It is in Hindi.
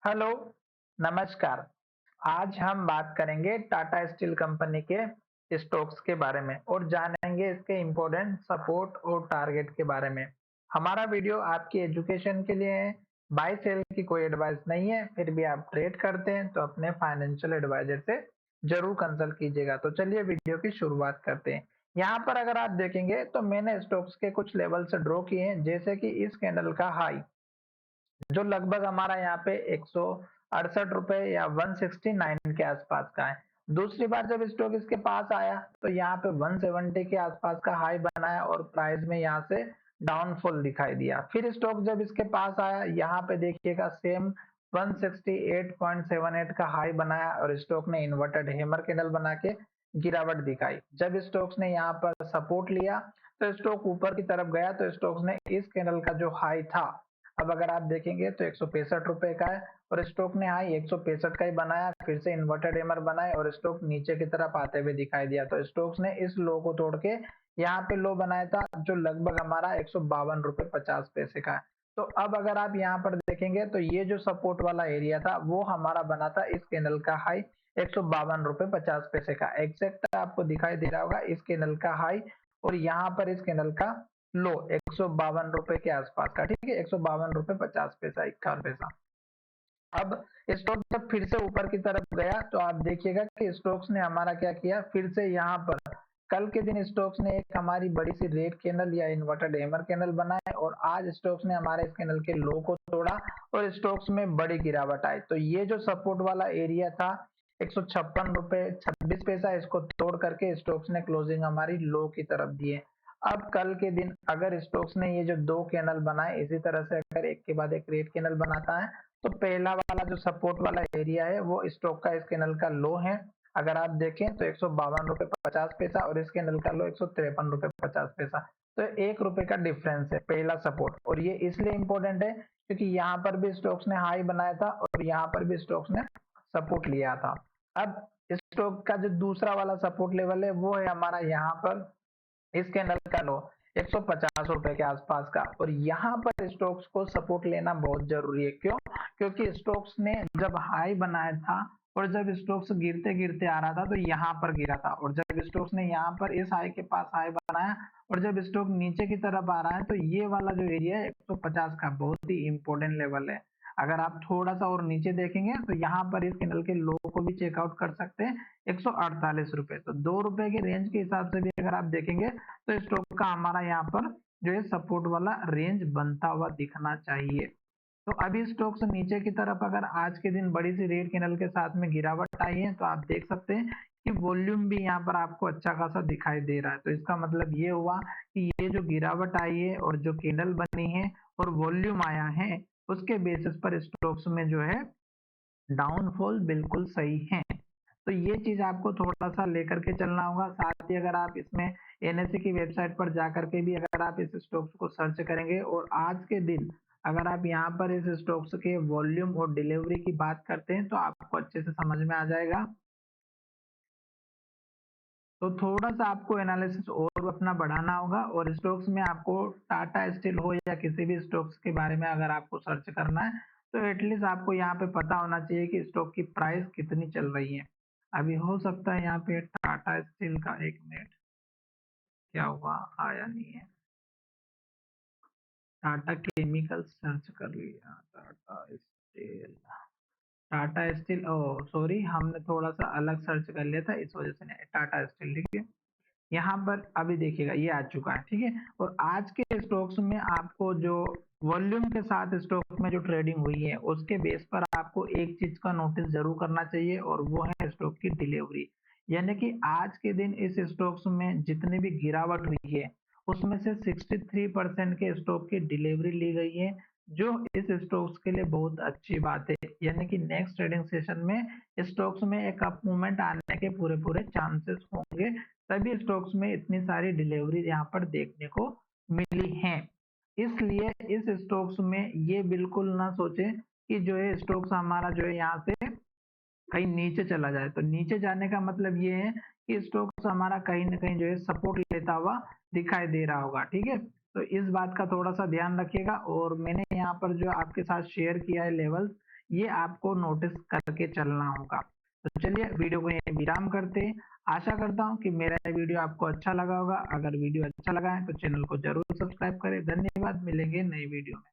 हेलो, नमस्कार। आज हम बात करेंगे टाटा स्टील कंपनी के स्टॉक्स के बारे में और जानेंगे इसके इम्पोर्टेंट सपोर्ट और टारगेट के बारे में। हमारा वीडियो आपकी एजुकेशन के लिए है, बाय सेल की कोई एडवाइस नहीं है। फिर भी आप ट्रेड करते हैं तो अपने फाइनेंशियल एडवाइजर से जरूर कंसल्ट कीजिएगा। तो चलिए वीडियो की शुरुआत करते हैं। यहाँ पर अगर आप देखेंगे तो मैंने स्टॉक्स के कुछ लेवल से ड्रॉ किए हैं, जैसे कि इस कैंडल का हाई जो लगभग हमारा यहाँ पे 168 रुपए या 169 के आसपास का है। दूसरी बार जब स्टॉक इसके पास आया तो यहाँ पे 170 के आसपास का हाई बनाया और प्राइस में यहाँ से डाउनफॉल दिखाई दिया। फिर स्टॉक जब इसके पास आया, यहाँ पे देखिएगा सेम 168.78 का हाई बनाया और स्टॉक ने इन्वर्टेड हैमर कैंडल बना के गिरावट दिखाई। जब स्टॉक्स ने यहाँ पर सपोर्ट लिया तो स्टॉक ऊपर की तरफ गया, तो स्टॉक्स ने इस कैंडल का जो हाई था, अब अगर आप देखेंगे तो 165 रुपए का है और स्टॉक ने हाई 165 का ही बनाया, फिर से इन्वर्टेड एमआर बनाए और स्टॉक नीचे की तरफ आते हुए दिखाई दिया। तो स्टॉक्स ने इस लो को तोड़ के यहाँ पे लो बनाया था, जो लगभग हमारा 152 रुपए 50 पैसे का है। तो अब अगर आप यहाँ पर देखेंगे तो ये जो सपोर्ट वाला एरिया था वो हमारा बना था इस कैंडल का हाई 152 रुपए 50 पैसे का। एग्जैक्ट आपको दिखाई दे रहा होगा इस कैंडल का हाई और यहाँ पर इस कैंडल का लो 152 रुपए के आसपास का। ठीक है, 152 रुपए 50 पैसा 51 पैसा। अब स्टॉक जब फिर से ऊपर की तरफ गया तो आप देखिएगा कि स्टॉक्स ने हमारा क्या किया, फिर से यहाँ पर कल के दिन स्टॉक्स ने एक हमारी बड़ी सी रेड कैंडल या इन्वर्टेड हैमर कैंडल बनाए और आज स्टॉक्स ने हमारे इस कैंडल के लो को तोड़ा और स्टॉक्स में बड़ी गिरावट आई। तो ये जो सपोर्ट वाला एरिया था 156 रुपए 26 पैसा, इसको तोड़ करके स्टॉक्स ने क्लोजिंग हमारी लो की तरफ दी है। अब कल के दिन अगर स्टॉक्स ने ये जो दो कैंडल बनाए इसी तरह से अगर एक के बाद एक रेड कैंडल बनाता है तो पहला वाला जो सपोर्ट वाला एरिया है वो स्टॉक का इस कैंडल का लो है। अगर आप देखें तो 152 रुपए 50 पैसा और इस कैंडल का लो 153 रुपए 50 पैसा। तो 1 रुपए का डिफरेंस है पहला सपोर्ट, और ये इसलिए इंपॉर्टेंट है क्योंकि यहाँ पर भी स्टॉक्स ने हाई बनाया था और यहाँ पर भी स्टॉक्स ने सपोर्ट लिया था। अब स्टॉक का जो दूसरा वाला सपोर्ट लेवल है वो है हमारा यहाँ पर इस कैंडल का लो 150 रुपए के आसपास का, और यहाँ पर स्टॉक्स को सपोर्ट लेना बहुत जरूरी है। क्यों? क्योंकि स्टॉक्स ने जब हाई बनाया था और जब स्टॉक्स गिरते गिरते आ रहा था तो यहाँ पर गिरा था, और जब स्टॉक्स ने यहाँ पर इस हाई के पास हाई बनाया और जब स्टॉक नीचे की तरफ आ रहा है तो ये वाला जो एरिया है 150 का बहुत ही इंपॉर्टेंट लेवल है। अगर आप थोड़ा सा और नीचे देखेंगे तो यहाँ पर इस कैंडल के लो को भी चेकआउट कर सकते हैं 148 रुपए। तो 2 रुपए के रेंज के हिसाब से भी अगर आप देखेंगे तो स्टॉक का हमारा यहाँ पर जो है सपोर्ट वाला रेंज बनता हुआ दिखना चाहिए। तो अभी स्टॉक से नीचे की तरफ अगर आज के दिन बड़ी सी रेड कैंडल के साथ में गिरावट आई है तो आप देख सकते हैं कि वॉल्यूम भी यहाँ पर आपको अच्छा खासा दिखाई दे रहा है। तो इसका मतलब ये हुआ कि ये जो गिरावट आई है और जो कैंडल बनी है और वॉल्यूम आया है उसके बेसिस पर स्टॉक्स में जो है डाउनफॉल बिल्कुल सही है। तो ये चीज आपको थोड़ा सा लेकर के चलना होगा। साथ ही अगर आप इसमें एनएससी की वेबसाइट पर जा करके भी अगर आप इस स्टॉक्स को सर्च करेंगे और आज के दिन अगर आप यहाँ पर इस स्टॉक्स के वॉल्यूम और डिलीवरी की बात करते हैं तो आपको अच्छे से समझ में आ जाएगा। तो थोड़ा सा आपको एनालिसिस और अपना बढ़ाना होगा और स्टॉक्स में आपको टाटा स्टील हो या किसी भी स्टॉक्स के बारे में अगर आपको सर्च करना है तो एटलीस्ट आपको यहाँ पे पता होना चाहिए कि स्टॉक की प्राइस कितनी चल रही है। अभी हो सकता है यहाँ पे टाटा स्टील का, एक मिनट, क्या हुआ, आया नहीं है। टाटा केमिकल सर्च कर लिया, टाटा स्टील, ओ सॉरी, हमने थोड़ा सा अलग सर्च कर लिया था इस वजह से नहीं, टाटा स्टील, ठीक है। यहाँ पर अभी देखिएगा ये आ चुका है, ठीक है। और आज के स्टॉक्स में आपको जो वॉल्यूम के साथ स्टॉक में जो ट्रेडिंग हुई है उसके बेस पर आपको एक चीज का नोटिस जरूर करना चाहिए और वो है स्टॉक की डिलीवरी। यानी कि आज के दिन इस स्टॉक्स में जितनी भी गिरावट हुई है उसमें से 63% के स्टॉक की डिलीवरी ली गई है, जो इस स्टॉक्स के लिए बहुत अच्छी बात है। यानी कि नेक्स्ट ट्रेडिंग सेशन में स्टॉक्स में एक अप मूवमेंट आने के पूरे पूरे चांसेस होंगे। सभी स्टॉक्स में इतनी सारी डिलीवरी यहाँ पर देखने को मिली हैं। इसलिए इस स्टॉक्स में ये बिल्कुल ना सोचे कि जो है स्टॉक्स हमारा जो है यहाँ से कहीं नीचे चला जाए। तो नीचे जाने का मतलब ये है कि स्टॉक्स हमारा कहीं ना कहीं जो है सपोर्ट लेता हुआ दिखाई दे रहा होगा, ठीक है। तो इस बात का थोड़ा सा ध्यान रखिएगा। और मैंने यहाँ पर जो आपके साथ शेयर किया है लेवल्स, ये आपको नोटिस करके चलना होगा। तो चलिए वीडियो को यहीं विराम करते हैं। आशा करता हूँ कि मेरा ये वीडियो आपको अच्छा लगा होगा। अगर वीडियो अच्छा लगा है तो चैनल को जरूर सब्सक्राइब करें। धन्यवाद, मिलेंगे नई वीडियो में।